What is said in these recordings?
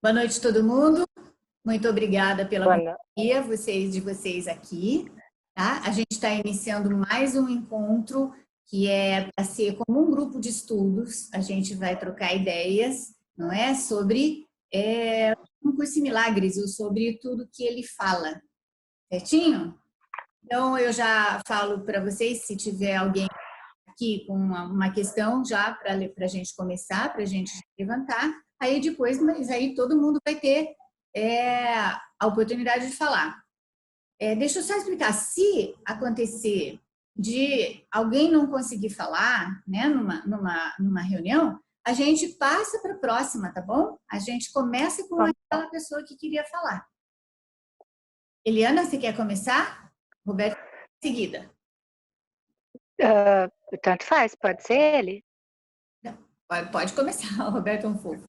Boa noite, todo mundo. Muito obrigada pela Boa noite. companhia, vocês aqui. Tá? A gente está iniciando mais um encontro que é para ser como um grupo de estudos. A gente vai trocar ideias, não é? Sobre um curso em milagres, ou sobre tudo que ele fala. Certinho? Então, eu já falo para vocês, se tiver alguém aqui com uma questão já para a gente começar, para a gente levantar. Aí depois, mas aí todo mundo vai ter a oportunidade de falar. Deixa eu só explicar. Se acontecer de alguém não conseguir falar, né, numa reunião, a gente passa para a próxima, tá bom? A gente começa com aquela pessoa que queria falar. Eliana, você quer começar? Roberto, em seguida. Tanto faz, pode ser ele? Pode começar, o Roberto é um fofo.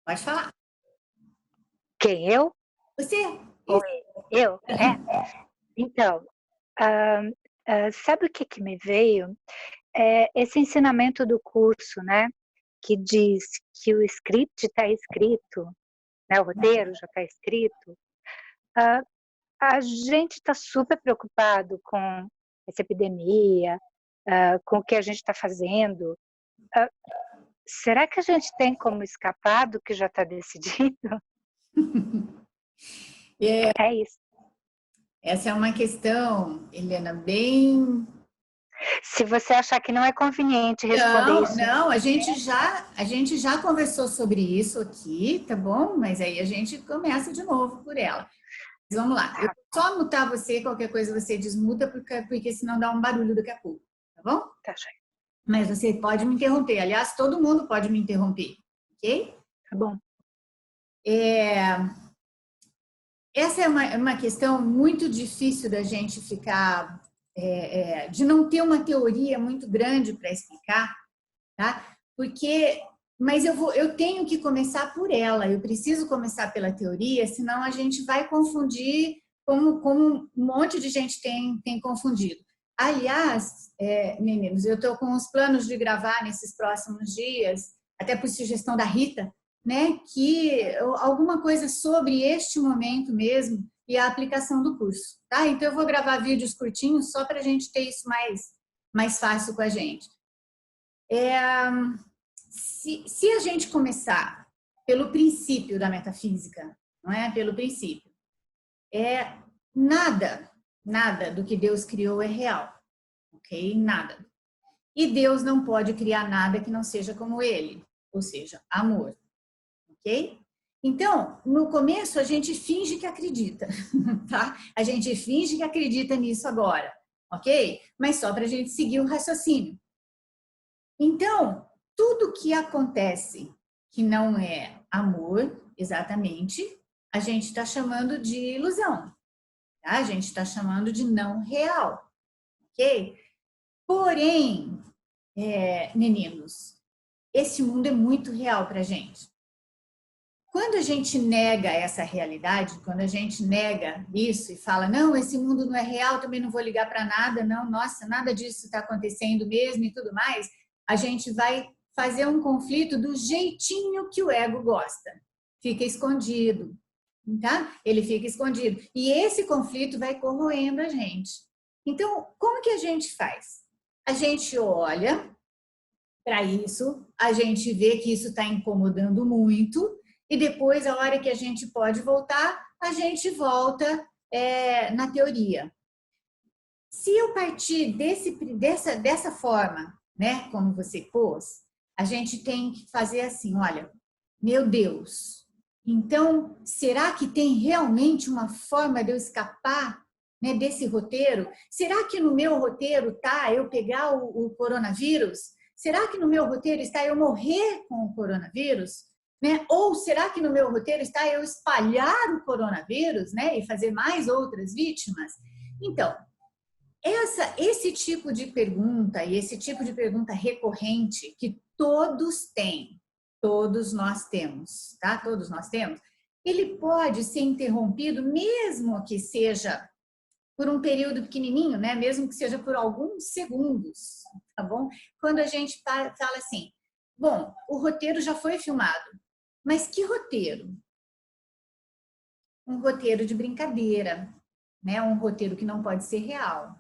Pode falar. Quem, eu? Você? Ou eu? Então, sabe o que me veio? Esse ensinamento do curso, né? Que diz que o script está escrito, né, o roteiro já está escrito. A gente está super preocupado com essa epidemia, com o que a gente está fazendo. Será que a gente tem como escapar do que já está decidido? É isso. Essa é uma questão, Helena, bem... Se você achar que não é conveniente responder isso... Não, a gente já conversou sobre isso aqui, tá bom? Mas aí a gente começa de novo por ela. Mas vamos lá. Eu vou só mutar você, qualquer coisa você desmuta, porque senão dá um barulho daqui a pouco, tá bom? Tá, joia. Mas você pode me interromper. Aliás, todo mundo pode me interromper, ok? Tá bom. Essa é uma questão muito difícil da gente ficar, de não ter uma teoria muito grande para explicar, tá? Mas eu tenho que começar por ela, eu preciso começar pela teoria, senão a gente vai confundir como um monte de gente tem confundido. Aliás, meninos, eu estou com os planos de gravar nesses próximos dias, até por sugestão da Rita, né, que alguma coisa sobre este momento mesmo e a aplicação do curso, tá? Então eu vou gravar vídeos curtinhos só para a gente ter isso mais fácil com a gente. Se a gente começar pelo princípio da metafísica, não é? Pelo princípio, nada do que Deus criou é real, ok? Nada. E Deus não pode criar nada que não seja como Ele, ou seja, amor. Ok? Então, no começo, a gente finge que acredita, tá? A gente finge que acredita nisso agora, ok? Mas só para a gente seguir o raciocínio. Então, tudo que acontece que não é amor, exatamente, a gente está chamando de ilusão, tá? A gente está chamando de não real, ok? Porém, meninos, esse mundo é muito real para a gente. Quando a gente nega essa realidade, quando a gente nega isso e fala, não, esse mundo não é real, também não vou ligar para nada, não, nossa, nada disso está acontecendo mesmo e tudo mais, a gente vai fazer um conflito do jeitinho que o ego gosta. Fica escondido, tá? Ele fica escondido. E esse conflito vai corroendo a gente. Então, como que a gente faz? A gente olha para isso, a gente vê que isso está incomodando muito, e depois, a hora que a gente pode voltar, a gente volta na teoria. Se eu partir dessa forma, né, como você pôs, a gente tem que fazer assim, olha, meu Deus, então, será que tem realmente uma forma de eu escapar, né, desse roteiro? Será que no meu roteiro está eu pegar o coronavírus? Será que no meu roteiro está eu morrer com o coronavírus? Né? Ou será que no meu roteiro está eu espalhar o coronavírus, né, e fazer mais outras vítimas? Então, esse tipo de pergunta e esse tipo de pergunta recorrente que todos têm, todos nós temos, tá? Todos nós temos, ele pode ser interrompido mesmo que seja por um período pequenininho, né? Mesmo que seja por alguns segundos, tá bom? Quando a gente fala assim, Bom, o roteiro já foi filmado. Mas que roteiro? Um roteiro de brincadeira, né? Um roteiro que não pode ser real.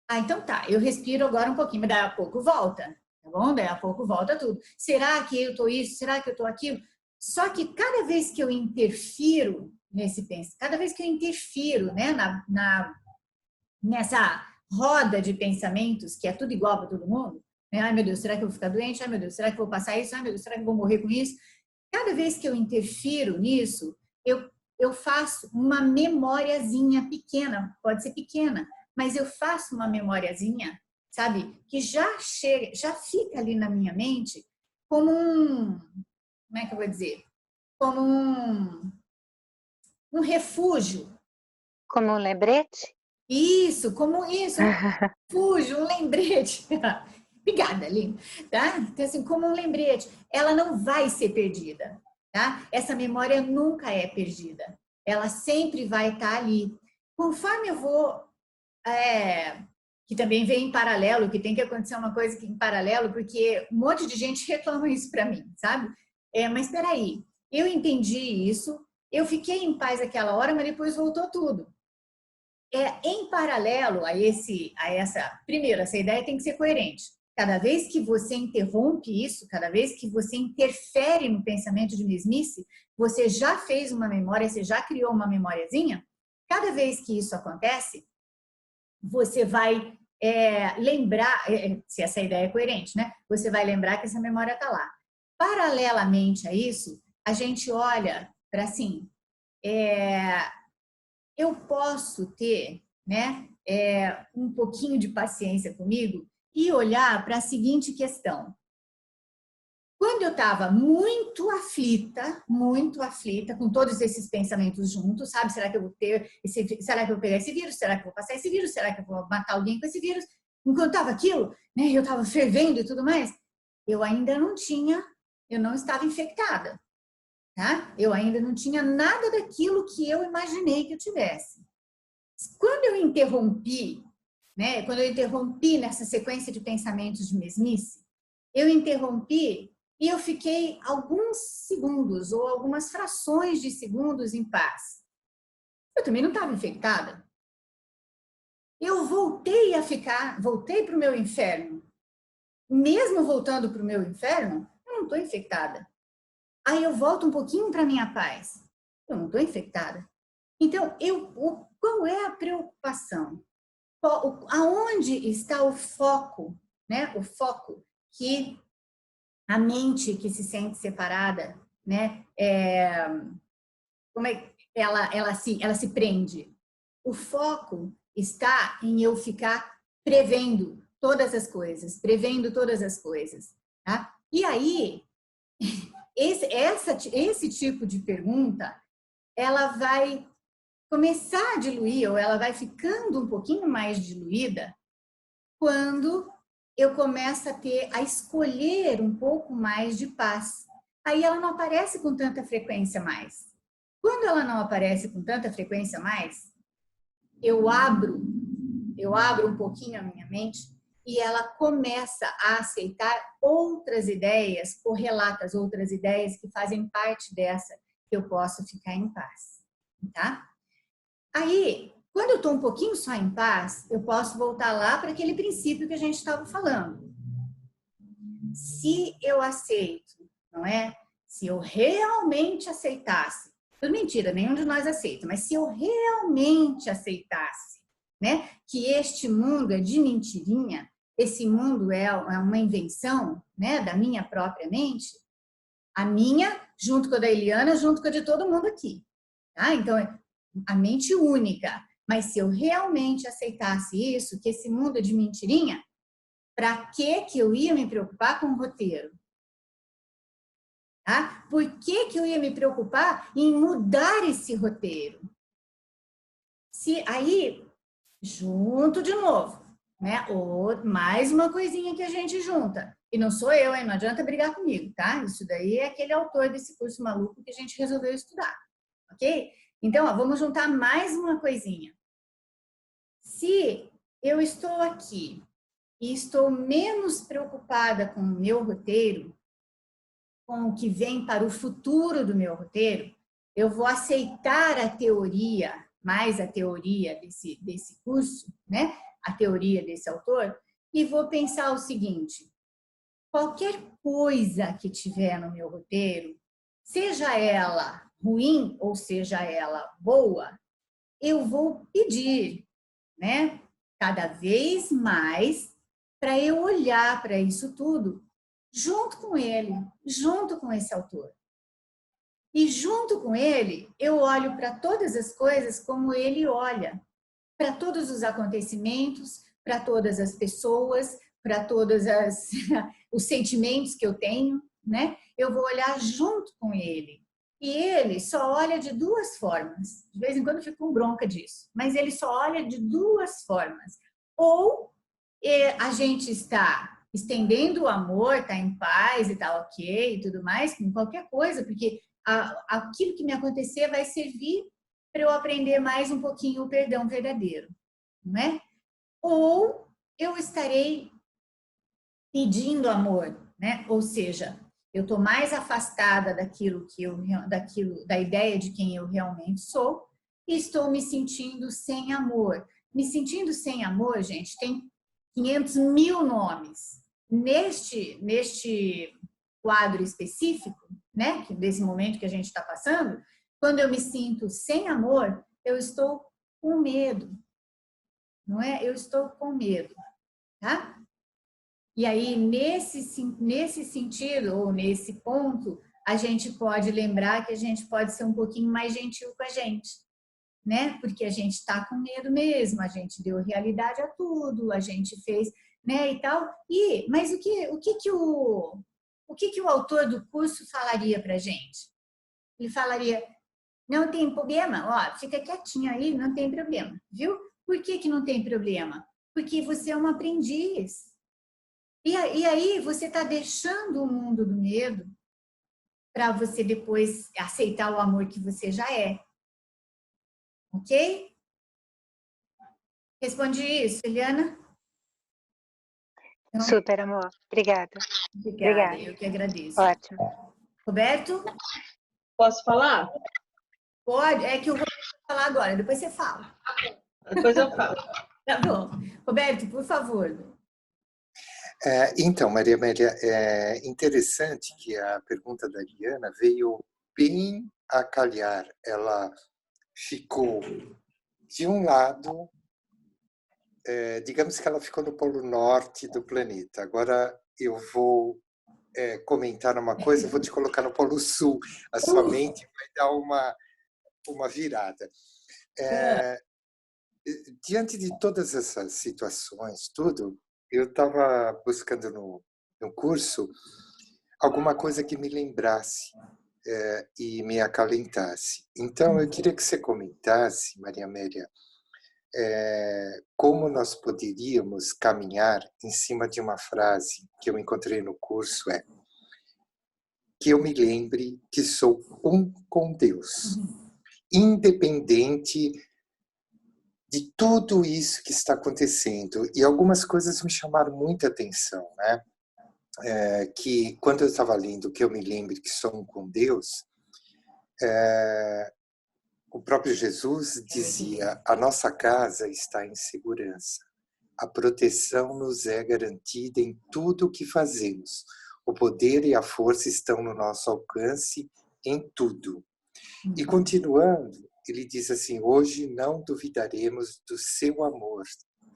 Ah, então tá, eu respiro agora um pouquinho, mas daí a pouco volta, tá bom? Daí a pouco volta tudo. Será que eu tô isso? Será que eu tô aquilo? Só que cada vez que eu interfiro nesse pensamento, cada vez que eu interfiro, né, nessa roda de pensamentos, que é tudo igual para todo mundo, né? Ai, meu Deus, será que eu vou ficar doente? Ai, meu Deus, será que eu vou passar isso? Ai, meu Deus, será que eu vou morrer com isso? Cada vez que eu interfiro nisso, eu faço uma memoriazinha pequena, pode ser pequena, mas eu faço uma memoriazinha, sabe, que já chega, já fica ali na minha mente como como é que eu vou dizer? Como um refúgio. Como um lembrete? Isso, um refúgio, um lembrete. Obrigada, Lina. Tá? Então, assim, como um lembrete, ela não vai ser perdida, tá? Essa memória nunca é perdida. Ela sempre vai estar ali. Conforme eu vou, que também vem em paralelo, que tem que acontecer uma coisa que em paralelo, porque um monte de gente reclama isso para mim, sabe? Mas espera aí, eu entendi isso, eu fiquei em paz aquela hora, mas depois voltou tudo. Em paralelo primeiro, essa ideia tem que ser coerente. Cada vez que você interrompe isso, cada vez que você interfere no pensamento de mesmice, você já fez uma memória, você já criou uma memóriazinha. Cada vez que isso acontece, você vai lembrar, se essa ideia é coerente, né? Você vai lembrar que essa memória está lá. Paralelamente a isso, a gente olha para assim, eu posso ter, né, um pouquinho de paciência comigo e olhar para a seguinte questão. Quando eu estava muito aflita, com todos esses pensamentos juntos, sabe? Será que eu vou será que eu vou pegar esse vírus? Será que eu vou passar esse vírus? Será que eu vou matar alguém com esse vírus? Enquanto estava aquilo, né, eu estava fervendo e tudo mais, eu não estava infectada, tá? Eu ainda não tinha nada daquilo que eu imaginei que eu tivesse. Quando eu interrompi, né, quando eu interrompi nessa sequência de pensamentos de mesmice, eu interrompi e eu fiquei alguns segundos ou algumas frações de segundos em paz. Eu também não estava infectada. Eu voltei para o meu inferno. Mesmo voltando para o meu inferno, eu não estou infectada. Aí eu volto um pouquinho para a minha paz. Eu não estou infectada. Então, qual é a preocupação? Aonde está o foco, né? O foco que a mente que se sente separada, né? Como é ela se prende? O foco está em eu ficar prevendo todas as coisas, tá? E aí, esse tipo de pergunta, ela vai começar a diluir, ou ela vai ficando um pouquinho mais diluída, quando eu começo a escolher um pouco mais de paz. Aí ela não aparece com tanta frequência mais. Quando ela não aparece com tanta frequência mais, eu abro um pouquinho a minha mente e ela começa a aceitar outras ideias correlatas, outras ideias que fazem parte dessa que eu posso ficar em paz, tá? Aí, quando eu estou um pouquinho só em paz, eu posso voltar lá para aquele princípio que a gente estava falando. Se eu aceito, não é? Se eu realmente aceitasse, mentira, nenhum de nós aceita, mas se eu realmente aceitasse, né, que este mundo é de mentirinha, esse mundo é uma invenção, né, da minha própria mente, a minha, junto com a da Eliana, junto com a de todo mundo aqui, tá? Então, a mente única. Mas se eu realmente aceitasse isso, que esse mundo é de mentirinha, para que eu ia me preocupar com o roteiro? Tá? Por que eu ia me preocupar em mudar esse roteiro? Se aí, junto de novo, né? Mais uma coisinha que a gente junta. E não sou eu, hein? Não adianta brigar comigo, tá? Isso daí é aquele autor desse curso maluco que a gente resolveu estudar, ok? Então, ó, vamos juntar mais uma coisinha. Se eu estou aqui e estou menos preocupada com o meu roteiro, com o que vem para o futuro do meu roteiro, eu vou aceitar a teoria, mais a teoria desse curso, né? A teoria desse autor, e vou pensar o seguinte: qualquer coisa que tiver no meu roteiro, seja ela ruim ou seja ela boa, eu vou pedir, né? Cada vez mais para eu olhar para isso tudo junto com ele, junto com esse autor. E junto com ele, eu olho para todas as coisas como ele olha, para todos os acontecimentos, para todas as pessoas, para todos os sentimentos que eu tenho, né? Eu vou olhar junto com ele. E ele só olha de duas formas. De vez em quando eu fico com bronca disso, mas ele só olha de duas formas. Ou a gente está estendendo o amor, está em paz e está ok e tudo mais, com qualquer coisa, porque aquilo que me acontecer vai servir para eu aprender mais um pouquinho o perdão verdadeiro, não é? Ou eu estarei pedindo amor, né? Ou seja, eu estou mais afastada da ideia de quem eu realmente sou e estou me sentindo sem amor. Me sentindo sem amor, gente, tem 500 mil nomes. Neste quadro específico, né? Desse momento que a gente está passando, quando eu me sinto sem amor, eu estou com medo, não é? Eu estou com medo, tá? E aí, nesse sentido, ou nesse ponto, a gente pode lembrar que a gente pode ser um pouquinho mais gentil com a gente, né? Porque a gente está com medo mesmo, a gente deu realidade a tudo, a gente fez, né, e tal. Mas o que o autor do curso falaria para a gente? Ele falaria: não tem problema, ó, fica quietinho aí, não tem problema, viu? Por que não tem problema? Porque você é um aprendiz. E aí você está deixando o mundo do medo para você depois aceitar o amor que você já é. Ok? Respondi isso, Eliana? Então, super, amor. Obrigada. Obrigada, eu que agradeço. Ótimo. Roberto? Posso falar? Pode, é que eu vou falar agora, depois você fala. Depois eu falo. Tá bom. Roberto, por favor. Então, Maria Amélia, é interessante que a pergunta da Liana veio bem a calhar. Ela ficou, de um lado, digamos que ela ficou no polo norte do planeta. Agora eu vou comentar uma coisa, eu vou te colocar no polo sul. A sua mente vai dar uma virada. Diante de todas essas situações, tudo, eu estava buscando no curso alguma coisa que me lembrasse e me acalentasse. Então, eu queria que você comentasse, Maria Amélia, como nós poderíamos caminhar em cima de uma frase que eu encontrei no curso, que eu me lembre que sou um com Deus, independente de tudo isso que está acontecendo. E algumas coisas me chamaram muita atenção, né? Que quando eu estava lendo que eu me lembre que sou um com Deus, o próprio Jesus dizia: a nossa casa está em segurança, a proteção nos é garantida em tudo o que fazemos, o poder e a força estão no nosso alcance em tudo. E continuando, ele diz assim: hoje não duvidaremos do seu amor,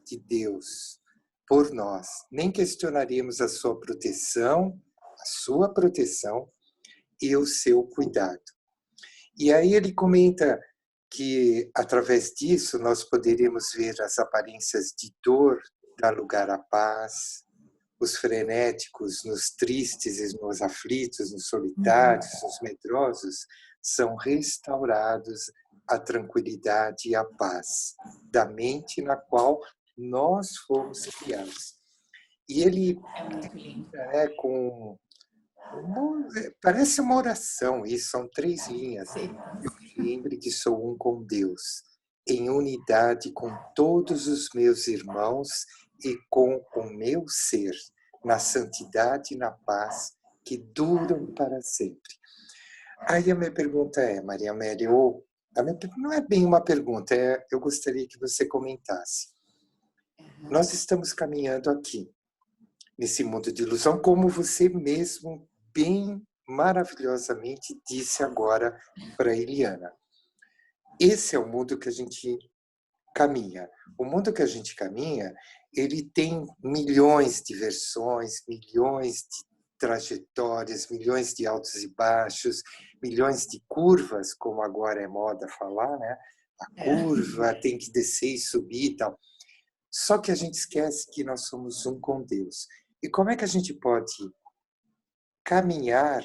de Deus, por nós, nem questionaremos a sua proteção e o seu cuidado. E aí ele comenta que, através disso, nós poderíamos ver as aparências de dor dar lugar à paz, os frenéticos nos tristes e nos aflitos, nos solitários, nos medrosos, são restaurados a tranquilidade e a paz da mente na qual nós fomos criados. E ele parece uma oração, e são 3 linhas. Eu me lembre que sou um com Deus, em unidade com todos os meus irmãos e com o meu ser, na santidade e na paz que duram para sempre. Aí a minha pergunta é, Maria Amélia, não é bem uma pergunta, eu gostaria que você comentasse. Nós estamos caminhando aqui, nesse mundo de ilusão, como você mesmo bem maravilhosamente disse agora para a Eliana. Esse é o mundo que a gente caminha. O mundo que a gente caminha, ele tem milhões de versões, milhões de trajetórias, milhões de altos e baixos, milhões de curvas, como agora é moda falar, né? A curva tem que descer e subir e tal. Só que a gente esquece que nós somos um com Deus. E como é que a gente pode caminhar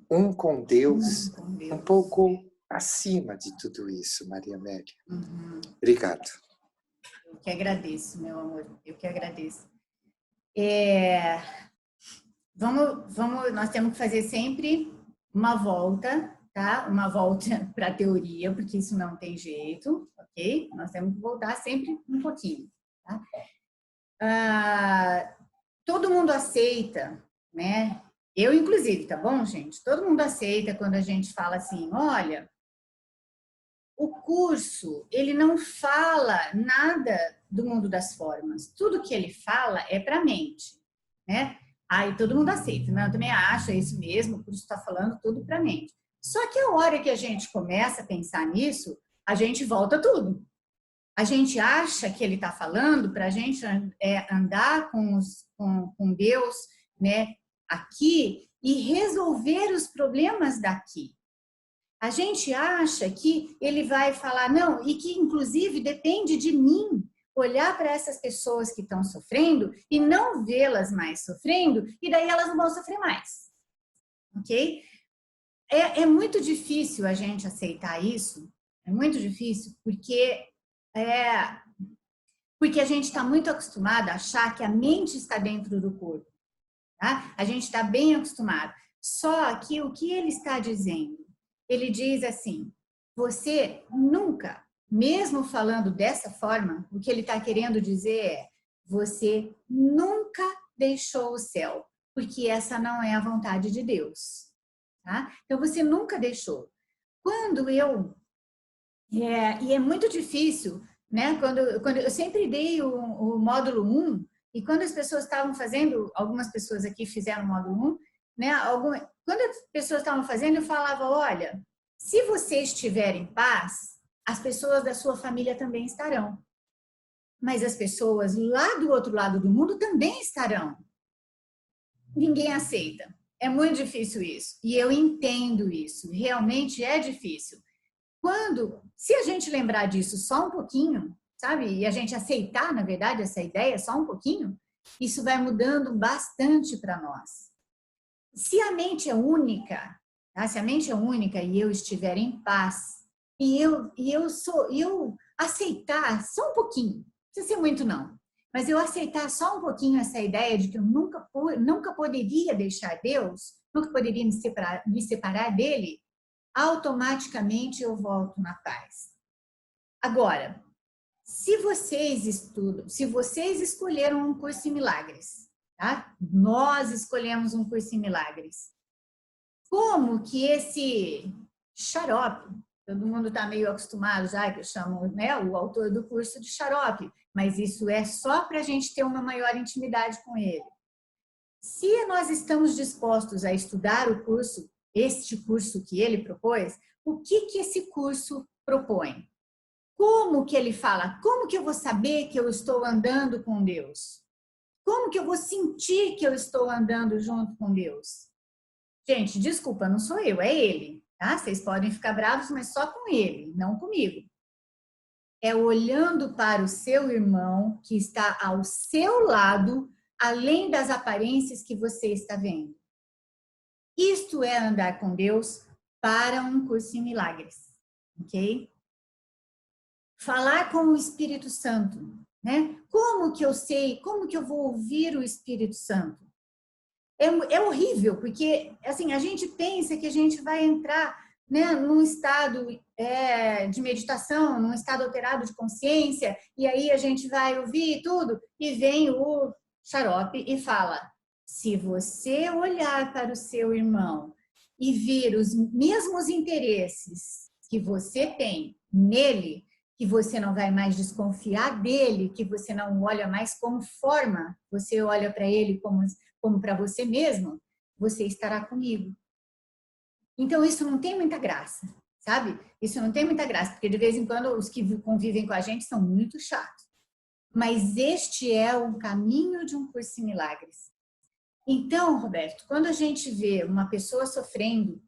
um com Deus um pouco acima de tudo isso, Maria Amélia? Obrigado. Eu que agradeço, meu amor. Eu que agradeço. Nós temos que fazer sempre uma volta, tá? Uma volta para a teoria, porque isso não tem jeito, ok? Nós temos que voltar sempre um pouquinho, tá? Todo mundo aceita, né? Eu, inclusive, tá bom, gente? Todo mundo aceita quando a gente fala assim, olha, o curso, ele não fala nada do mundo das formas. Tudo que ele fala é para a mente, né? Aí todo mundo aceita, né? Eu também acho, é isso mesmo, o curso está falando tudo para a mente. Só que a hora que a gente começa a pensar nisso, a gente volta tudo. A gente acha que ele está falando para a gente andar com Deus, né, aqui e resolver os problemas daqui. A gente acha que ele vai falar, não, e que inclusive depende de mim olhar para essas pessoas que estão sofrendo e não vê-las mais sofrendo, e daí elas não vão sofrer mais. Ok? É muito difícil a gente aceitar isso, é muito difícil, porque a gente está muito acostumado a achar que a mente está dentro do corpo. Tá? A gente está bem acostumado. Só que o que ele está dizendo? Ele diz assim, você nunca, mesmo falando dessa forma, o que ele está querendo dizer é, você nunca deixou o céu, porque essa não é a vontade de Deus. Tá? Então, você nunca deixou. E é muito difícil, né? Quando eu sempre dei o módulo 1, e quando as pessoas estavam fazendo, algumas pessoas aqui fizeram o módulo 1, né? Quando as pessoas estavam fazendo, eu falava, olha, se você estiver em paz, as pessoas da sua família também estarão. Mas as pessoas lá do outro lado do mundo também estarão. Ninguém aceita. É muito difícil isso. E eu entendo isso. Realmente é difícil. Se a gente lembrar disso só um pouquinho, sabe? E a gente aceitar, na verdade, essa ideia só um pouquinho, isso vai mudando bastante para nós. Se a mente é única, tá? Se a mente é única e eu estiver em paz, e eu aceitar só um pouquinho, não precisa ser muito não, mas eu aceitar só um pouquinho essa ideia de que eu nunca poderia deixar Deus, nunca poderia me separar dele, automaticamente eu volto na paz. Agora, se vocês escolheram um curso em milagres, tá? Nós escolhemos um curso em milagres. Como que esse xarope, todo mundo está meio acostumado já, que eu chamo, né, o autor do curso de xarope, mas isso é só para a gente ter uma maior intimidade com ele. Se nós estamos dispostos a estudar este curso que ele propôs, o que esse curso propõe? Como que ele fala? Como que eu vou saber que eu estou andando com Deus? Como que eu vou sentir que eu estou andando junto com Deus? Gente, desculpa, não sou eu, é ele, tá? Vocês podem ficar bravos, mas só com ele, não comigo. É olhando para o seu irmão que está ao seu lado, além das aparências que você está vendo. Isto é andar com Deus para um curso em milagres, ok? Falar com o Espírito Santo, né? Como que eu sei, como que eu vou ouvir o Espírito Santo? É horrível, porque assim, a gente pensa que a gente vai entrar, né, num estado de meditação, num estado alterado de consciência, e aí a gente vai ouvir tudo, e vem o xarope e fala, Se você olhar para o seu irmão e ver os mesmos interesses que você tem nele, que você não vai mais desconfiar dele, que você não olha mais como forma, você olha para ele como para você mesmo, você estará comigo. Então, isso não tem muita graça, sabe? Isso não tem muita graça, porque de vez em quando os que convivem com a gente são muito chatos. Mas este é o caminho de um curso em milagres. Então, Roberto, quando a gente vê uma pessoa sofrendo,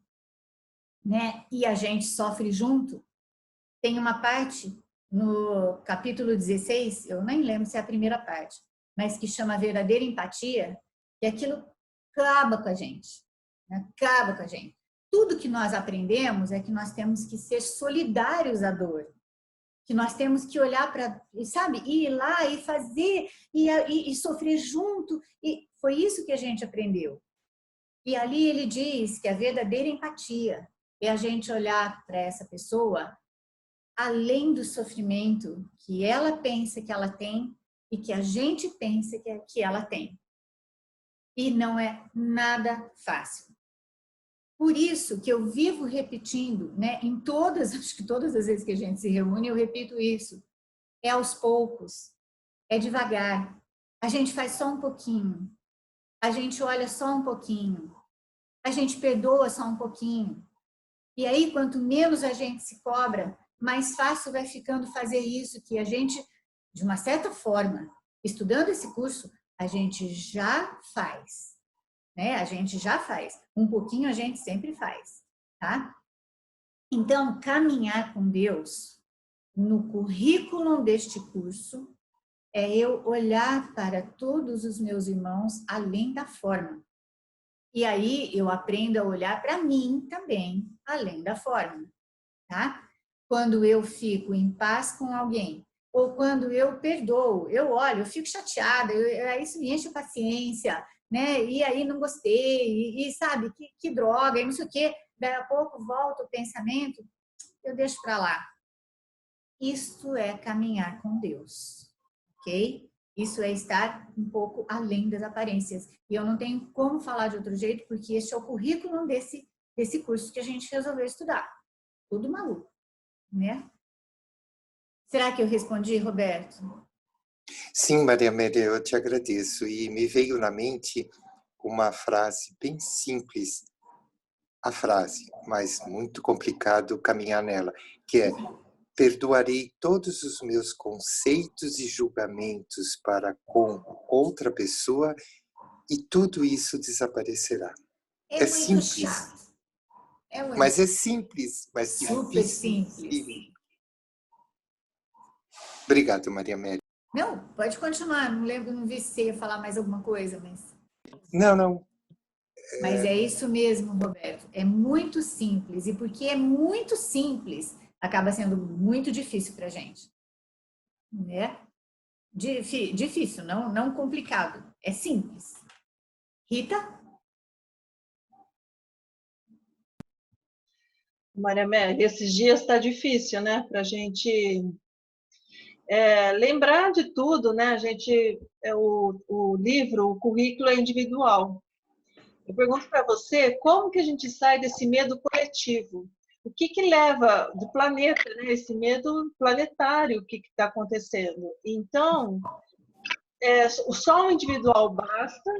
né, e a gente sofre junto, tem uma parte no capítulo 16, eu nem lembro se é a primeira parte, mas que chama verdadeira empatia, e aquilo acaba com a gente, né? Acaba com a gente. Tudo que nós aprendemos é que nós temos que ser solidários à dor, que nós temos que olhar para, sabe, ir lá e fazer, e sofrer junto, e foi isso que a gente aprendeu. E ali ele diz que a verdadeira empatia é a gente olhar para essa pessoa além do sofrimento que ela pensa que ela tem e que a gente pensa que ela tem. E não é nada fácil. Por isso que eu vivo repetindo, né, em todas, acho que todas as vezes que a gente se reúne, eu repito isso. É aos poucos, é devagar. A gente faz só um pouquinho. A gente olha só um pouquinho. A gente perdoa só um pouquinho. E aí, quanto menos a gente se cobra, mais fácil vai ficando fazer isso que a gente, de uma certa forma, estudando esse curso, a gente já faz, né? A gente já faz. Um pouquinho a gente sempre faz, tá? Então, caminhar com Deus no currículo deste curso é eu olhar para todos os meus irmãos além da forma. E aí eu aprendo a olhar para mim também, além da forma, tá? Quando eu fico em paz com alguém, ou quando eu perdoo, eu olho, eu fico chateada, isso me enche a paciência, né? E aí não gostei, e sabe, que droga, e não sei o quê. Daí a pouco volta o pensamento, eu deixo para lá. Isto é caminhar com Deus, ok? Isso é estar um pouco além das aparências. E eu não tenho como falar de outro jeito, porque este é o currículo desse curso que a gente resolveu estudar. Tudo maluco, né? Será que eu respondi, Roberto? Sim, Maria Amélia, eu te agradeço. E me veio na mente uma frase bem simples, a frase, mas muito complicado caminhar nela, que é: perdoarei todos os meus conceitos e julgamentos para com outra pessoa e tudo isso desaparecerá. É muito simples, chato. mas é simples, mas super difícil. simples. Obrigado, Maria Amélia. Não, pode continuar. Não lembro, não vi se você ia falar mais alguma coisa, mas... Não. Mas é isso mesmo, Roberto. É muito simples. E porque é muito simples, acaba sendo muito difícil para a gente. Né? Difícil, não complicado. É simples. Rita? Maria Amélia, esses dias está difícil, né? Para a gente lembrar de tudo, né? A gente, o livro, o currículo é individual. Eu pergunto para você, como que a gente sai desse medo coletivo? O que leva do planeta, né? Esse medo planetário, o que está acontecendo? Então, o só o individual basta,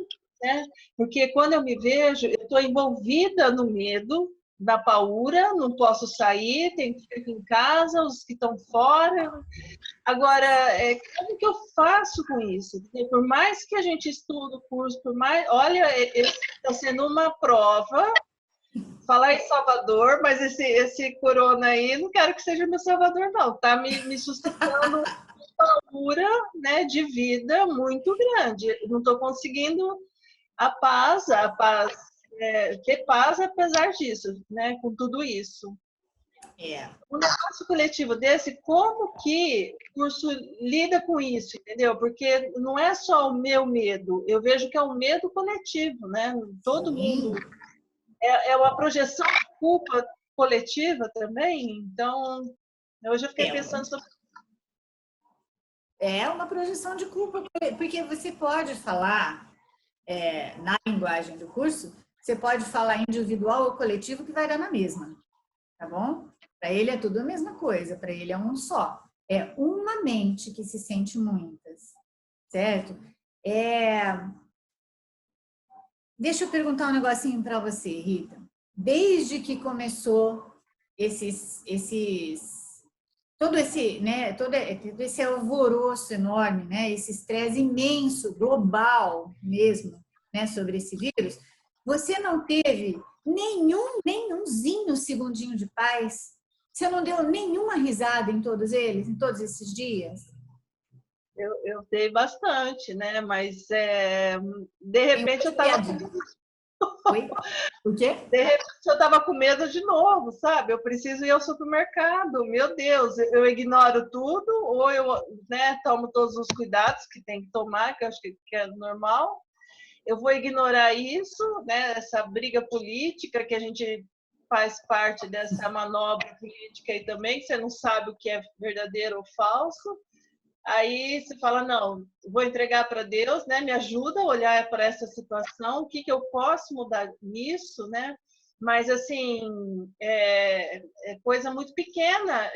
né? Porque quando eu me vejo, eu estou envolvida no medo da paura, não posso sair, tenho que ficar aqui em casa, os que estão fora. Agora, como que eu faço com isso? Por mais que a gente estude o curso, por mais... Olha, está sendo uma prova. Falar em Salvador, mas esse corona aí, não quero que seja meu Salvador, não. Está me suscitando uma paura, né, de vida muito grande. Não estou conseguindo ter paz apesar disso, né, com tudo isso. Um negócio coletivo desse, como que o curso lida com isso, entendeu? Porque não é só o meu medo, eu vejo que é um medo coletivo, né? Todo mundo. É uma projeção de culpa coletiva também, então hoje eu fiquei pensando sobre... É uma projeção de culpa, porque você pode falar na linguagem do curso, você pode falar individual ou coletivo que vai dar na mesma, tá bom? Para ele é tudo a mesma coisa, para ele é um só. É uma mente que se sente muitas, certo? Deixa eu perguntar um negocinho para você, Rita. Desde que começou todo esse alvoroço enorme, né, esse estresse imenso, global mesmo, né, sobre esse vírus, você não teve nenhumzinho segundinho de paz? Você não deu nenhuma risada em todos eles, em todos esses dias? Eu dei bastante, né? Mas de repente eu estava com medo. Oi? O quê? De repente eu estava com medo de novo, sabe? Eu preciso ir ao supermercado. Meu Deus, eu ignoro tudo ou eu, né, tomo todos os cuidados que tem que tomar, que eu acho que é normal. Eu vou ignorar isso, né? Essa briga política que a gente faz parte dessa manobra política aí também, que você não sabe o que é verdadeiro ou falso. Aí você fala, não, vou entregar para Deus, né? Me ajuda a olhar para essa situação, o que eu posso mudar nisso, né? Mas, assim, é coisa muito pequena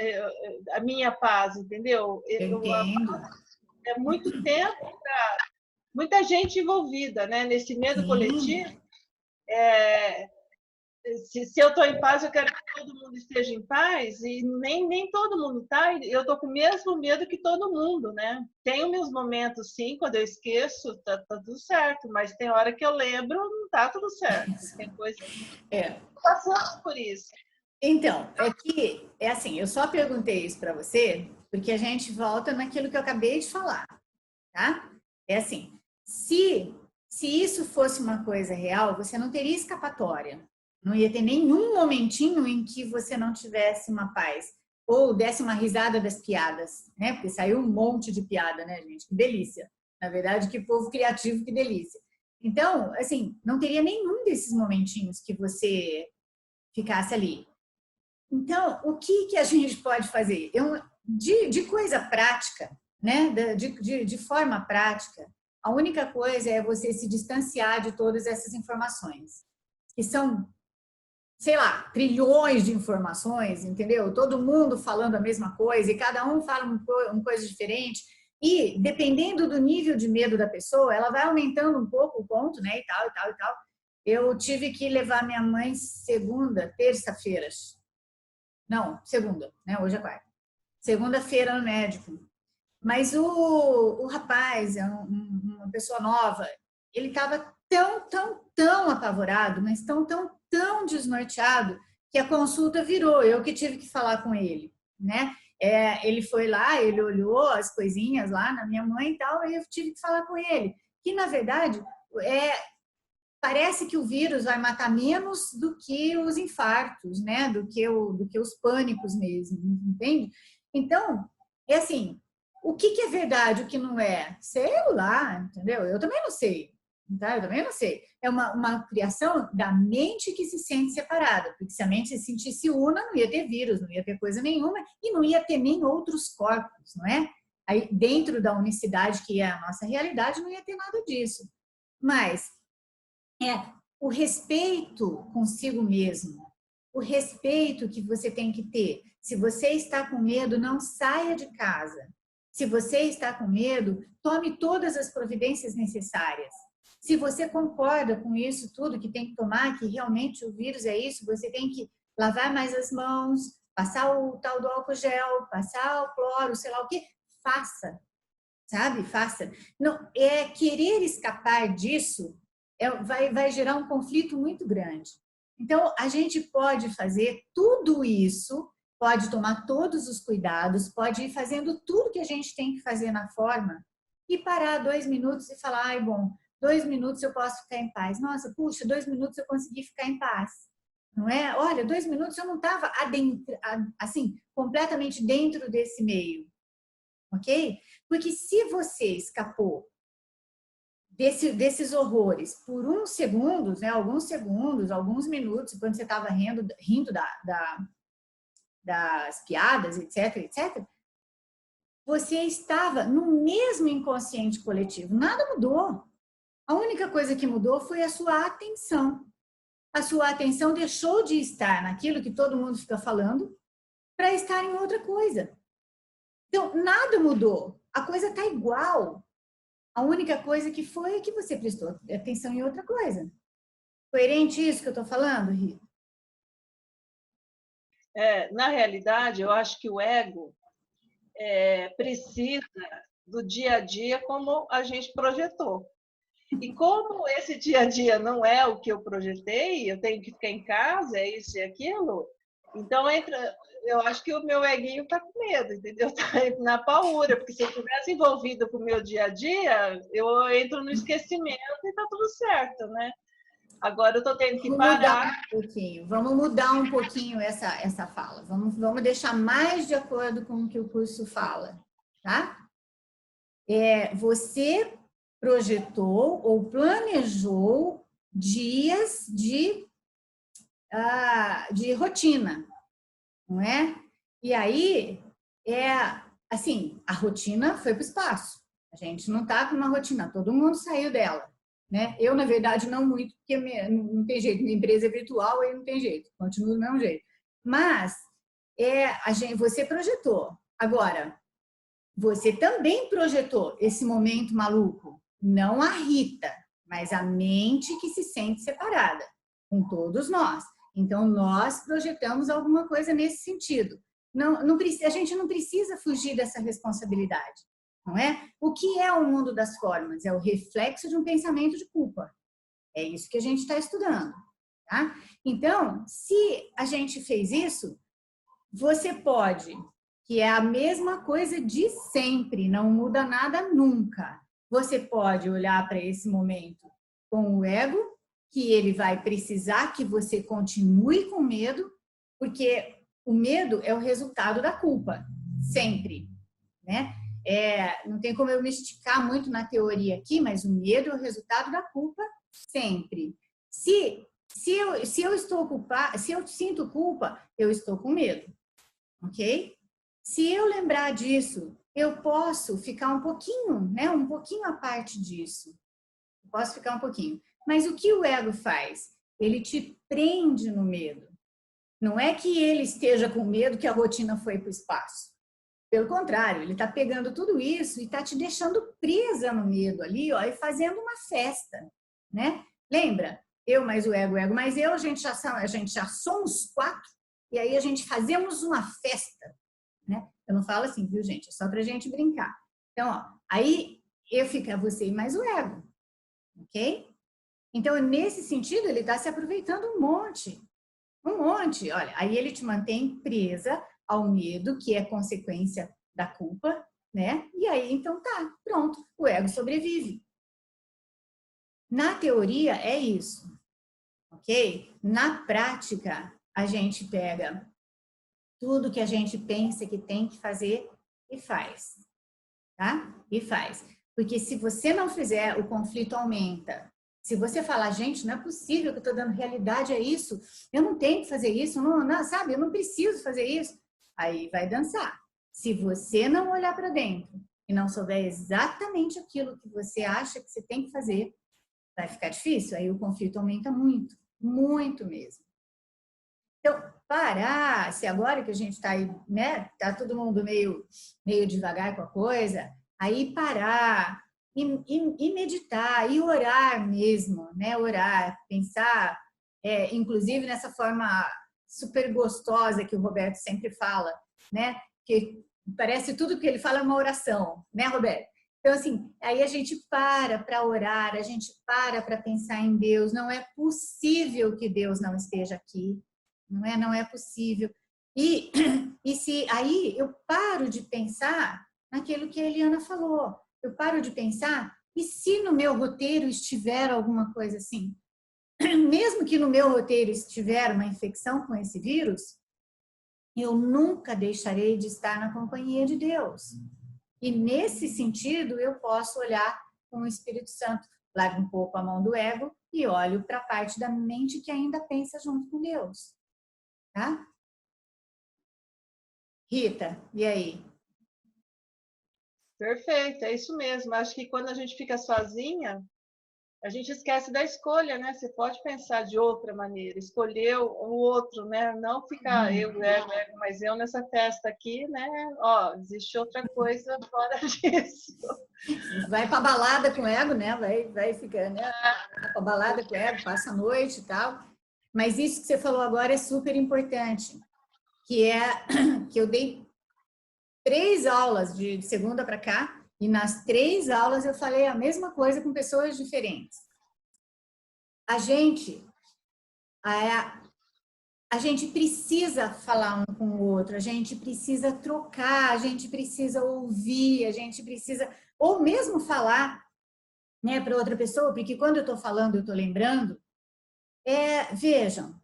a minha paz, entendeu? Entendo. É muito tempo para muita gente envolvida, né? Nesse medo coletivo. Se eu estou em paz, eu quero que todo mundo esteja em paz, e nem todo mundo está, eu estou com o mesmo medo que todo mundo, né? Tenho meus momentos, sim, quando eu esqueço, tá tudo certo, mas tem hora que eu lembro, não tá tudo certo. Tem coisa que passamos por isso. Então, é assim, eu só perguntei isso para você, porque a gente volta naquilo que eu acabei de falar, tá? É assim, se isso fosse uma coisa real, você não teria escapatória. Não ia ter nenhum momentinho em que você não tivesse uma paz. Ou desse uma risada das piadas, né? Porque saiu um monte de piada, né, gente? Que delícia. Na verdade, que povo criativo, que delícia. Então, assim, não teria nenhum desses momentinhos que você ficasse ali. Então, o que a gente pode fazer? De coisa prática, né? De forma prática, a única coisa é você se distanciar de todas essas informações, que são, sei lá, trilhões de informações, entendeu? Todo mundo falando a mesma coisa e cada um fala uma coisa diferente. E, dependendo do nível de medo da pessoa, ela vai aumentando um pouco o ponto, né? E tal, e tal, e tal. Eu tive que levar minha mãe terça-feira. Não, segunda, né? Hoje é quarta. Segunda-feira no médico. Mas o rapaz, uma pessoa nova, ele estava tão apavorado, mas tão desnorteado, que a consulta virou. Eu que tive que falar com ele, né? Ele foi lá, ele olhou as coisinhas lá na minha mãe e tal, e eu tive que falar com ele. Que, na verdade, parece que o vírus vai matar menos do que os infartos, né? Do que os pânicos mesmo, entende? Então, é assim, o que é verdade, o que não é? Sei lá, entendeu? Eu também não sei, tá? Eu também não sei. É uma criação da mente que se sente separada, porque se a mente se sentisse una, não ia ter vírus, não ia ter coisa nenhuma, e não ia ter nem outros corpos, não é? Aí, dentro da unicidade que é a nossa realidade, não ia ter nada disso. Mas o respeito consigo mesmo, o respeito que você tem que ter. Se você está com medo, não saia de casa. Se você está com medo, tome todas as providências necessárias. Se você concorda com isso tudo que tem que tomar, que realmente o vírus é isso, você tem que lavar mais as mãos, passar o tal do álcool gel, passar o cloro, sei lá o que, faça, sabe? Faça. Não, querer escapar disso vai gerar um conflito muito grande. Então, a gente pode fazer tudo isso, pode tomar todos os cuidados, pode ir fazendo tudo que a gente tem que fazer na forma e parar 2 minutos e falar, ai, bom, 2 minutos eu posso ficar em paz. Nossa, puxa, 2 minutos eu consegui ficar em paz. Não é? Olha, 2 minutos eu não estava assim, completamente dentro desse meio. Ok? Porque se você escapou desses horrores por uns segundos, né, alguns segundos, alguns minutos, quando você estava rindo das piadas, etc., você estava no mesmo inconsciente coletivo. Nada mudou. A única coisa que mudou foi a sua atenção. A sua atenção deixou de estar naquilo que todo mundo fica falando para estar em outra coisa. Então, nada mudou. A coisa está igual. A única coisa que foi é que você prestou atenção em outra coisa. Coerente isso que eu estou falando, Rita? Na realidade, eu acho que o ego precisa do dia a dia como a gente projetou. E como esse dia a dia não é o que eu projetei, eu tenho que ficar em casa, é isso e aquilo, então eu acho que o meu eguinho está com medo, entendeu? Está na paura, porque se eu estivesse envolvido com o meu dia a dia, eu entro no esquecimento e está tudo certo, né? Agora eu estou tendo que parar. Vamos mudar um pouquinho essa fala. Vamos deixar mais de acordo com o que o curso fala, tá? Você projetou ou planejou dias de rotina, não é? E aí, assim, a rotina foi para o espaço. A gente não está com uma rotina, todo mundo saiu dela. Né? Eu, na verdade, não muito, porque não tem jeito. Minha empresa é virtual, aí não tem jeito. Continuo do mesmo jeito. Mas você projetou. Agora, você também projetou esse momento maluco. Não a Rita, mas a mente que se sente separada. Com todos nós. Então, nós projetamos alguma coisa nesse sentido. A gente não precisa fugir dessa responsabilidade. Não é? O que é o mundo das formas? É o reflexo de um pensamento de culpa. É isso que a gente está estudando. Tá? Então, se a gente fez isso, você pode, que é a mesma coisa de sempre, não muda nada nunca. Você pode olhar para esse momento com o ego, que ele vai precisar que você continue com medo, porque o medo é o resultado da culpa, sempre, né? Não tem como eu me esticar muito na teoria aqui, mas o medo é o resultado da culpa sempre. Se eu estou culpada, se eu sinto culpa, eu estou com medo, ok? Se eu lembrar disso, eu posso ficar um pouquinho, né? Um pouquinho à parte disso. Eu posso ficar um pouquinho. Mas o que o ego faz? Ele te prende no medo. Não é que ele esteja com medo que a rotina foi para o espaço. Pelo contrário, ele está pegando tudo isso e está te deixando presa no medo ali, ó, e fazendo uma festa, né? Lembra? Eu mais o ego mais eu, a gente já somos 4, e aí a gente fazemos uma festa, né? Eu não falo assim, viu, gente? É só pra gente brincar. Então, ó, aí fica você e mais o ego, ok? Então, nesse sentido, ele está se aproveitando um monte. Olha, aí ele te mantém presa ao medo, que é consequência da culpa, né? E aí, então tá, pronto, o ego sobrevive. Na teoria, é isso, ok? Na prática, a gente pega tudo que a gente pensa que tem que fazer e faz, tá? E faz. Porque se você não fizer, o conflito aumenta. Se você falar, gente, não é possível que eu estou dando realidade a isso, eu não tenho que fazer isso, não, sabe? Eu não preciso fazer isso. Aí vai dançar. Se você não olhar para dentro e não souber exatamente aquilo que você acha que você tem que fazer, vai ficar difícil. Aí o conflito aumenta muito, muito mesmo. Então, parar, se agora que a gente está aí, né? Tá todo mundo meio devagar com a coisa, aí parar e meditar e orar mesmo, né? Orar, pensar, inclusive nessa forma super gostosa que o Roberto sempre fala, né? Que parece tudo que ele fala é uma oração, né, Roberto? Então, assim, aí a gente para orar, a gente para pensar em Deus. Não é possível que Deus não esteja aqui. Não é possível. E se aí eu paro de pensar naquilo que a Eliana falou, eu paro de pensar, e se no meu roteiro estiver alguma coisa assim? Mesmo que no meu roteiro estiver uma infecção com esse vírus, eu nunca deixarei de estar na companhia de Deus. E nesse sentido, eu posso olhar com o Espírito Santo, largo um pouco a mão do ego e olho para a parte da mente que ainda pensa junto com Deus. Tá? Rita, e aí? Perfeito, é isso mesmo. Acho que quando a gente fica sozinha, A gente esquece da escolha, né? Você pode pensar de outra maneira, escolher o outro, né? Não ficar eu, mas eu nessa festa aqui, né? Ó, existe outra coisa fora disso. Vai para balada com o ego, né? Vai ficar, né? Vai para balada com o ego, passa a noite e tal. Mas isso que você falou agora é super importante, que é que eu dei 3 aulas de segunda para cá, e nas 3 aulas eu falei a mesma coisa com pessoas diferentes. A gente precisa falar um com o outro, a gente precisa trocar, a gente precisa ouvir, a gente precisa, ou mesmo falar, né, para outra pessoa, porque quando eu estou falando, eu estou lembrando. Vejam,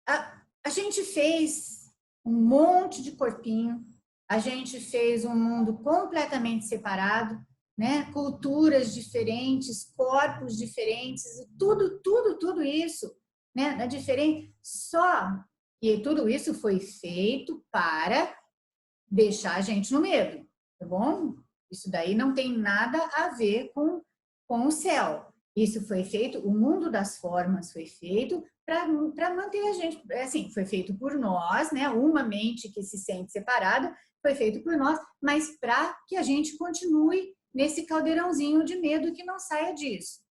a gente fez um monte de corpinho, a gente fez um mundo completamente separado, né? Culturas diferentes, corpos diferentes, tudo isso, né? É diferente, e tudo isso foi feito para deixar a gente no medo, tá bom? Isso daí não tem nada a ver com o céu. Isso foi feito, o mundo das formas foi feito para manter a gente, assim, foi feito por nós, né? Uma mente que se sente separada, foi feito por nós, mas para que a gente continue nesse caldeirãozinho de medo que não saia disso.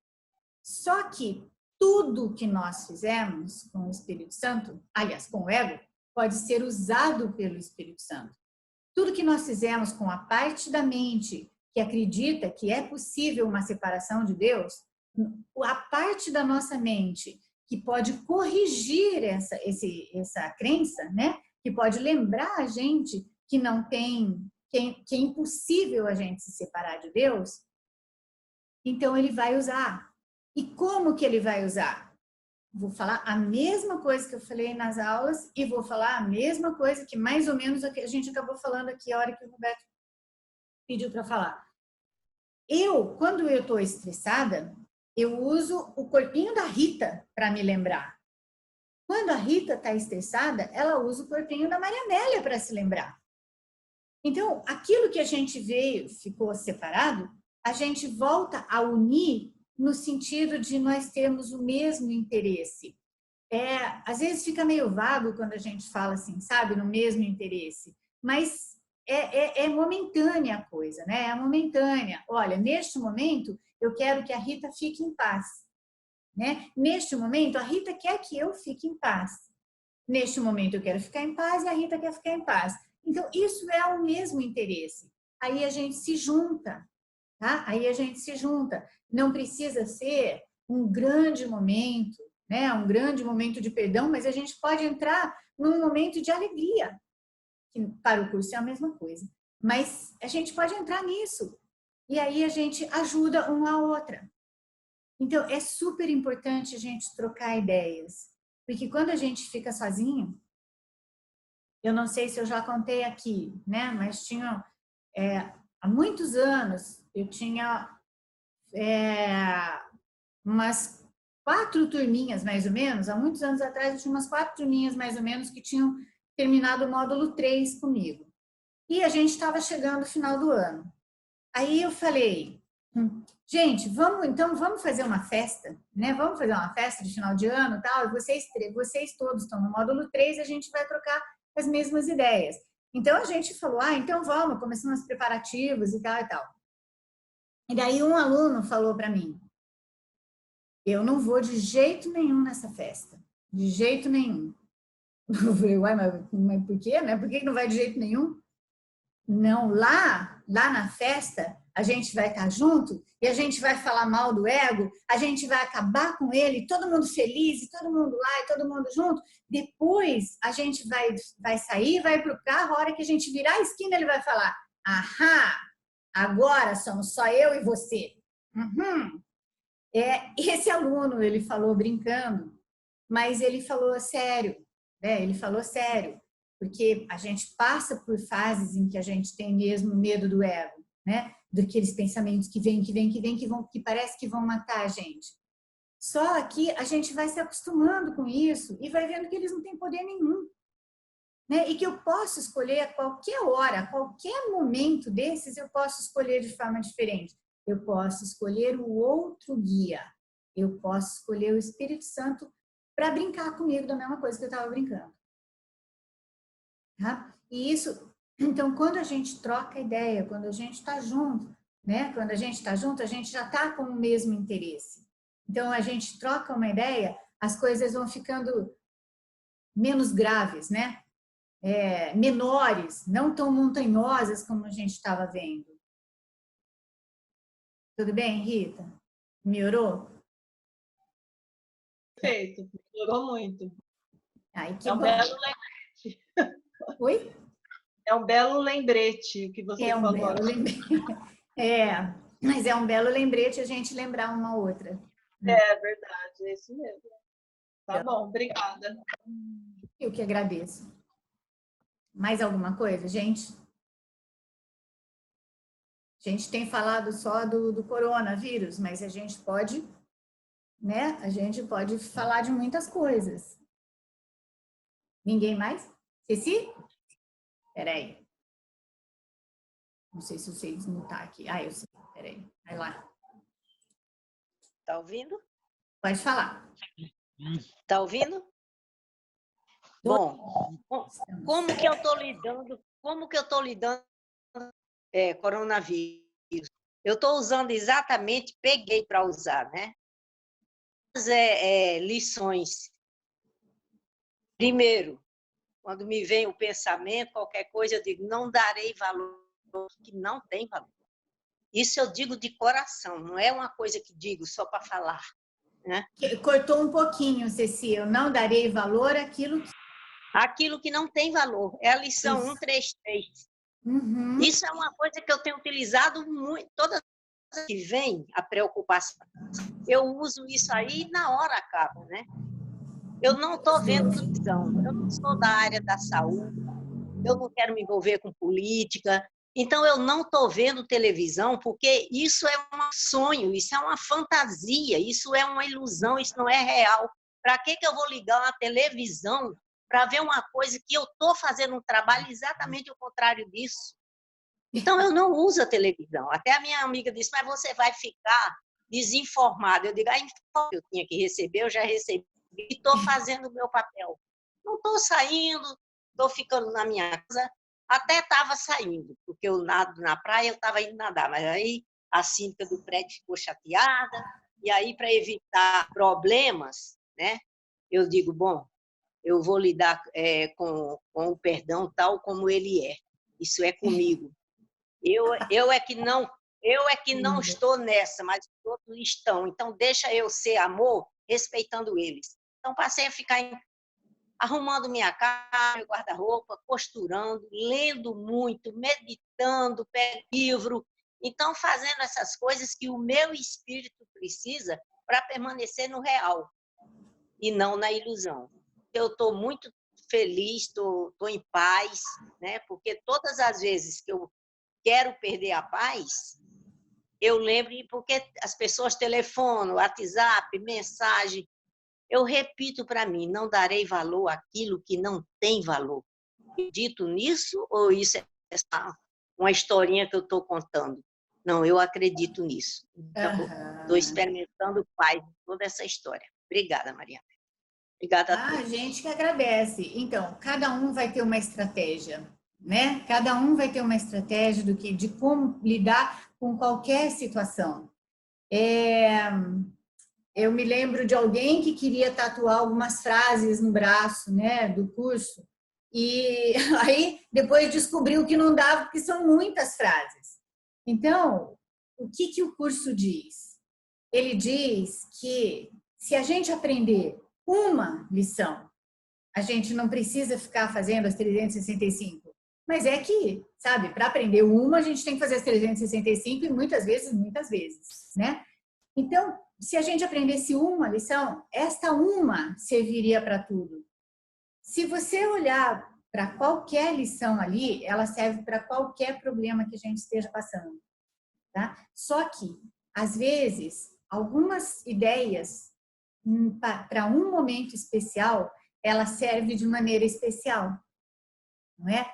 Só que tudo que nós fizemos com o Espírito Santo, aliás, com o ego, pode ser usado pelo Espírito Santo. Tudo que nós fizemos com a parte da mente que acredita que é possível uma separação de Deus, a parte da nossa mente que pode corrigir essa crença, né? Que pode lembrar a gente que não tem, que é impossível a gente se separar de Deus, então ele vai usar. E como que ele vai usar? Vou falar a mesma coisa que eu falei nas aulas e vou falar a mesma coisa que mais ou menos a gente acabou falando aqui a hora que o Roberto pediu para falar. Quando eu estou estressada, eu uso o corpinho da Rita para me lembrar. Quando a Rita está estressada, ela usa o corpinho da Maria Amélia para se lembrar. Então, aquilo que a gente ficou separado, a gente volta a unir no sentido de nós termos o mesmo interesse. Às vezes fica meio vago quando a gente fala assim, sabe, no mesmo interesse, mas é momentânea a coisa, né? É momentânea. Olha, neste momento, eu quero que a Rita fique em paz, né? Neste momento, a Rita quer que eu fique em paz. Neste momento, eu quero ficar em paz e a Rita quer ficar em paz. Então, isso é o mesmo interesse. Aí a gente se junta, tá? Aí a gente se junta. Não precisa ser um grande momento, né? Um grande momento de perdão, mas a gente pode entrar num momento de alegria, que para o curso é a mesma coisa. Mas a gente pode entrar nisso. E aí a gente ajuda uma a outra. Então, é super importante a gente trocar ideias. Porque quando a gente fica sozinho, eu não sei se eu já contei aqui, né? Mas há muitos anos, eu tinha umas 4 turminhas, mais ou menos. Há muitos anos atrás, eu tinha umas 4 turminhas, mais ou menos, que tinham terminado o módulo 3 comigo. E a gente estava chegando no final do ano. Aí eu falei, gente, vamos fazer uma festa, né? Vamos fazer uma festa de final de ano e tal. E vocês todos estão no módulo 3 e a gente vai trocar as mesmas ideias. Então a gente falou, então vamos, começamos os preparativos e tal e tal. E daí um aluno falou para mim, eu não vou de jeito nenhum nessa festa, de jeito nenhum. Eu falei, uai, mas por quê, né? Por que não vai de jeito nenhum? Não, lá na festa, a gente vai estar junto e a gente vai falar mal do ego, a gente vai acabar com ele, todo mundo feliz, e todo mundo lá, e todo mundo junto. Depois, a gente vai sair, vai para o carro, a hora que a gente virar a esquina, ele vai falar, agora somos só eu e você. Uhum. Esse aluno, ele falou brincando, mas ele falou sério, né? Ele falou sério. Porque a gente passa por fases em que a gente tem mesmo medo do ego, né? Daqueles pensamentos que vêm, que parece que vão matar a gente. Só que a gente vai se acostumando com isso e vai vendo que eles não têm poder nenhum, né? E que eu posso escolher a qualquer hora, a qualquer momento desses, eu posso escolher de forma diferente. Eu posso escolher o outro guia. Eu posso escolher o Espírito Santo para brincar comigo da mesma coisa que eu estava brincando. Tá? E isso, então, quando a gente troca ideia, quando a gente está junto, né? Quando a gente está junto, a gente já está com o mesmo interesse. Então, a gente troca uma ideia, as coisas vão ficando menos graves, né? Menores, não tão montanhosas como a gente estava vendo. Tudo bem, Rita? Melhorou? Perfeito, melhorou muito. Ai, que É um bom. belo lembrete. Oi? É um belo lembrete o que você É um falou. belo lembrete. Mas é um belo lembrete a gente lembrar uma outra. É verdade, é isso mesmo. Tá bom, obrigada. Eu que agradeço. Mais alguma coisa, gente? A gente tem falado só do coronavírus, mas a gente pode, né? A gente pode falar de muitas coisas. Ninguém mais? Ceci? Peraí. Não sei se eu sei desmutar aqui. Eu sei. Peraí. Vai lá. Tá ouvindo? Pode falar. Tá ouvindo? Bom, como que eu tô lidando coronavírus? Eu estou usando exatamente, peguei para usar, né? Lições. Primeiro, quando me vem o pensamento, qualquer coisa, eu digo, não darei valor que não tem valor. Isso eu digo de coração, não é uma coisa que digo só para falar. Né? Cortou um pouquinho, Ceci. Eu não darei valor àquilo que não tem valor. É a lição 133. Uhum. Isso é uma coisa que eu tenho utilizado muito. Todas as que vem a preocupação, eu uso isso aí e na hora acaba, né? Eu não estou vendo televisão, eu não sou da área da saúde, eu não quero me envolver com política, então eu não estou vendo televisão porque isso é um sonho, isso é uma fantasia, isso é uma ilusão, isso não é real. Para que eu vou ligar uma televisão para ver uma coisa que eu estou fazendo um trabalho exatamente o contrário disso? Então eu não uso a televisão. Até a minha amiga disse, mas você vai ficar desinformada. Eu digo, a informação que eu tinha que receber, eu já recebi e estou fazendo o meu papel. Não estou saindo, estou ficando na minha casa. Até estava saindo, porque eu nado na praia, eu estava indo nadar, mas aí a síndica do prédio ficou chateada, e aí, para evitar problemas, né, eu digo, bom, eu vou lidar com o perdão tal como ele é. Isso é comigo. Eu é que não estou nessa, mas os outros estão. Então, deixa eu ser amor, respeitando eles. Então, passei a ficar arrumando minha casa, meu guarda-roupa, costurando, lendo muito, meditando, pego livro. Então, fazendo essas coisas que o meu espírito precisa para permanecer no real e não na ilusão. Eu estou muito feliz, estou em paz, né? Porque todas as vezes que eu quero perder a paz, eu lembro, porque as pessoas telefonam, WhatsApp, mensagem, eu repito para mim, não darei valor àquilo que não tem valor. Acredito nisso ou isso é uma historinha que eu estou contando? Não, eu acredito nisso. Então, estou experimentando paz de toda essa história. Obrigada, Mariana. Obrigada a todos. A gente que agradece. Então, cada um vai ter uma estratégia, né? Cada um vai ter uma estratégia de como lidar com qualquer situação. Eu me lembro de alguém que queria tatuar algumas frases no braço, né, do curso, e aí depois descobriu que não dava, porque são muitas frases. Então, o que o curso diz? Ele diz que se a gente aprender uma lição, a gente não precisa ficar fazendo as 365. Mas é que, sabe, para aprender uma, a gente tem que fazer as 365 e muitas vezes, né? Então, se a gente aprendesse uma lição, esta uma serviria para tudo. Se você olhar para qualquer lição ali, ela serve para qualquer problema que a gente esteja passando, tá? Só que, às vezes, algumas ideias para um momento especial, ela serve de maneira especial, não é?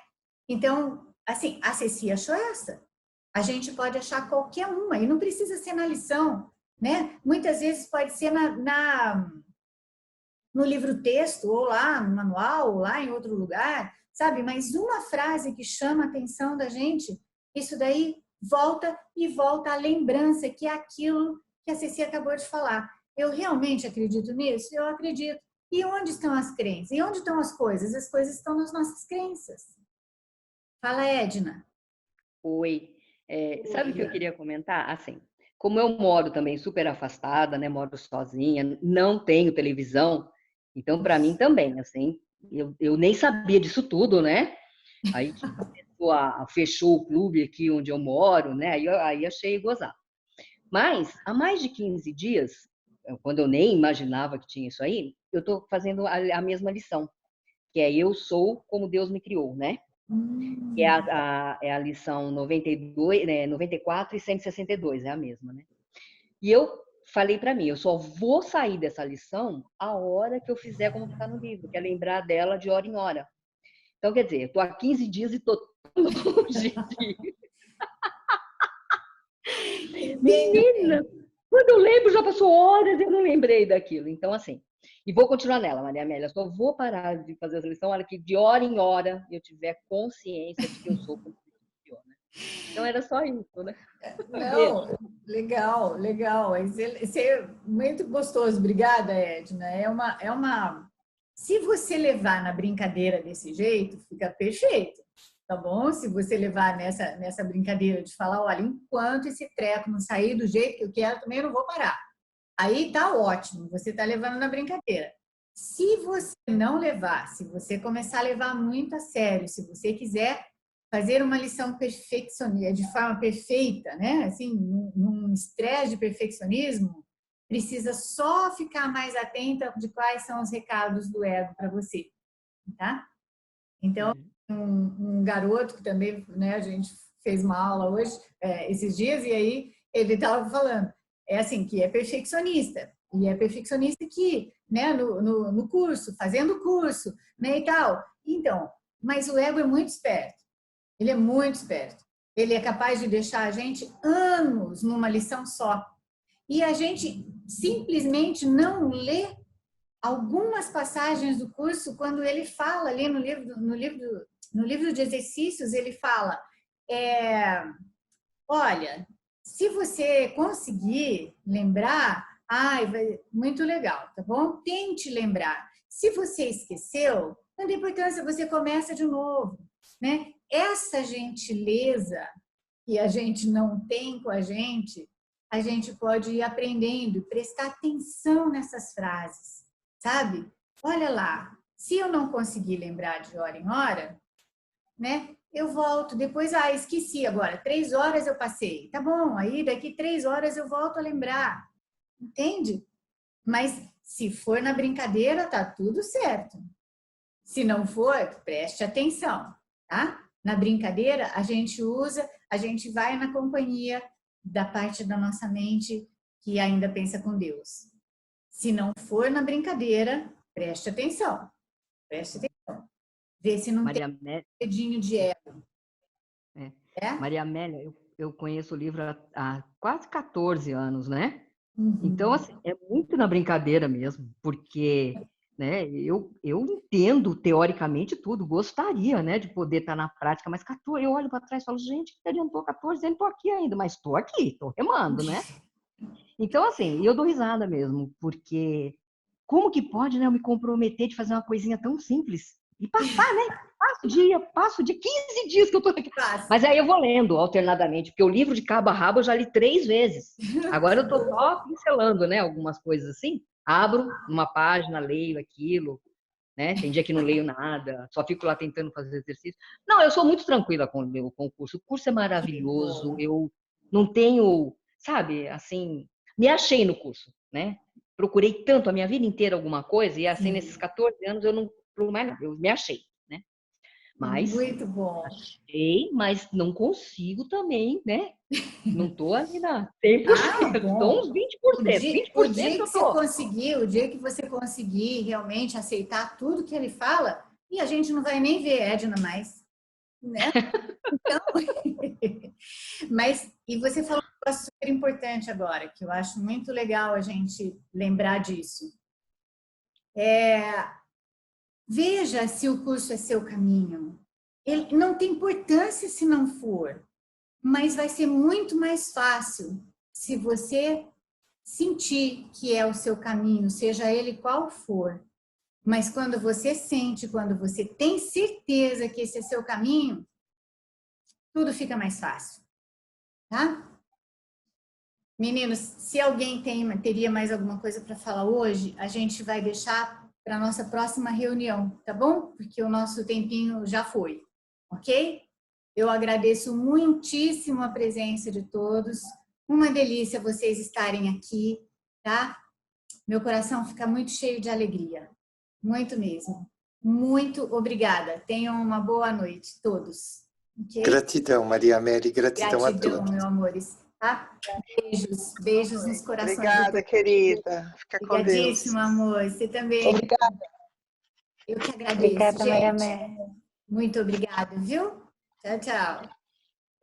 Então, assim, a Ceci achou essa. A gente pode achar qualquer uma, e não precisa ser na lição. né? Muitas vezes pode ser no livro-texto, ou lá no manual, ou lá em outro lugar, sabe? Mas uma frase que chama a atenção da gente, isso daí volta e volta a lembrança, que é aquilo que a Ceci acabou de falar. Eu realmente acredito nisso? Eu acredito. E onde estão as crenças? E onde estão as coisas? As coisas estão nas nossas crenças. Fala, Edna. Oi. Sabe o que eu queria comentar? Assim, como eu moro também super afastada, né? Moro sozinha, não tenho televisão, então para mim também, assim, eu nem sabia disso tudo, né? Aí fechou o clube aqui onde eu moro, né? Aí achei gozar. Mas há mais de 15 dias, quando eu nem imaginava que tinha isso aí, eu estou fazendo a mesma lição, que é eu sou como Deus me criou, né? Que é a lição 92, né, 94 e 162, é a mesma, né? E eu falei para mim, eu só vou sair dessa lição a hora que eu fizer como está no livro, que é lembrar dela de hora em hora. Então, quer dizer, eu estou há 15 dias e estou longe de... Menina, quando eu lembro, já passou horas e eu não lembrei daquilo. Então, assim, e vou continuar nela, Maria Amélia. Só vou parar de fazer essa lição, hora que de hora em hora eu tiver consciência de que eu sou como Deus, né? Então, era só isso, né? Não, legal, legal. Isso é muito gostoso. Obrigada, Edna. Se você levar na brincadeira desse jeito, fica perfeito, tá bom? Se você levar nessa brincadeira de falar, olha, enquanto esse treco não sair do jeito que eu quero, também não vou parar. Aí tá ótimo, você tá levando na brincadeira. Se você não levar, se você começar a levar muito a sério, se você quiser fazer uma lição perfeccionista, de forma perfeita, né? Assim, num estresse de perfeccionismo, precisa só ficar mais atenta de quais são os recados do ego para você, tá? Então, um garoto que também, né, a gente fez uma aula hoje, esses dias, e aí ele estava falando, assim, que é perfeccionista, e é perfeccionista que, né, no curso, fazendo o curso, né, e tal. Então, mas o ego é muito esperto, ele é muito esperto. Ele é capaz de deixar a gente anos numa lição só. E a gente simplesmente não lê algumas passagens do curso quando ele fala ali no livro de exercícios, ele fala, olha, se você conseguir lembrar, muito legal, tá bom? Tente lembrar. Se você esqueceu, não tem importância, você começa de novo, né? Essa gentileza que a gente não tem com a gente pode ir aprendendo, prestar atenção nessas frases, sabe? Olha lá, se eu não conseguir lembrar de hora em hora, né? Eu volto, depois, esqueci agora, 3 horas eu passei, tá bom, aí daqui 3 horas eu volto a lembrar, entende? Mas se for na brincadeira, tá tudo certo. Se não for, preste atenção, tá? Na brincadeira, a gente vai na companhia da parte da nossa mente que ainda pensa com Deus. Se não for na brincadeira, preste atenção. Preste atenção. Vê se não Maria tem dedinho de ego. Maria Amélia, eu conheço o livro há quase 14 anos, né? Uhum. Então, assim, é muito na brincadeira mesmo, porque, né, eu entendo teoricamente tudo, gostaria, né, de poder estar na prática, mas 14, eu olho para trás e falo, gente, que adiantou 14 anos, estou aqui ainda, mas estou aqui, estou remando, né? Então, assim, eu dou risada mesmo, porque como que pode, né, eu me comprometer de fazer uma coisinha tão simples e passar, né? Passo de 15 dias que eu tô aqui. Mas aí eu vou lendo alternadamente, porque o livro de cabo a rabo eu já li 3 vezes. Agora eu tô só pincelando, né, algumas coisas assim. Abro uma página, leio aquilo, né? Tem dia que não leio nada, só fico lá tentando fazer exercício. Não, eu sou muito tranquila com o curso. O curso é maravilhoso, eu não tenho, sabe, assim, me achei no curso, né? Procurei tanto a minha vida inteira alguma coisa, e assim, nesses 14 anos eu não procuro mais nada, eu me achei, né? Mas, muito bom. Achei, mas não consigo também, né? Não tô ali na 100%, tô uns 20%. O dia que você conseguir realmente aceitar tudo que ele fala, e a gente não vai nem ver Edna mais. né? Então, mas, e você falou um negócio super importante agora, que eu acho muito legal a gente lembrar disso. Veja se o curso é seu caminho. Ele não tem importância se não for, mas vai ser muito mais fácil se você sentir que é o seu caminho, seja ele qual for. Mas quando você sente, quando você tem certeza que esse é seu caminho, tudo fica mais fácil, tá? Meninos, se alguém teria mais alguma coisa para falar hoje, a gente vai deixar para a nossa próxima reunião, tá bom? Porque o nosso tempinho já foi, ok? Eu agradeço muitíssimo a presença de todos. Uma delícia vocês estarem aqui, tá? Meu coração fica muito cheio de alegria. Muito mesmo. Muito obrigada. Tenham uma boa noite, todos. Okay? Gratidão, Maria Amélia. Gratidão a Gratidão, todos. meus amores. Tá? Beijos, beijos nos corações. Obrigada, querida. Fica com Deus. Obrigadíssima, amor. Você também. Obrigada. Eu que agradeço, Obrigada, gente. Maria Amélia. Muito obrigada, viu? Tchau, tchau.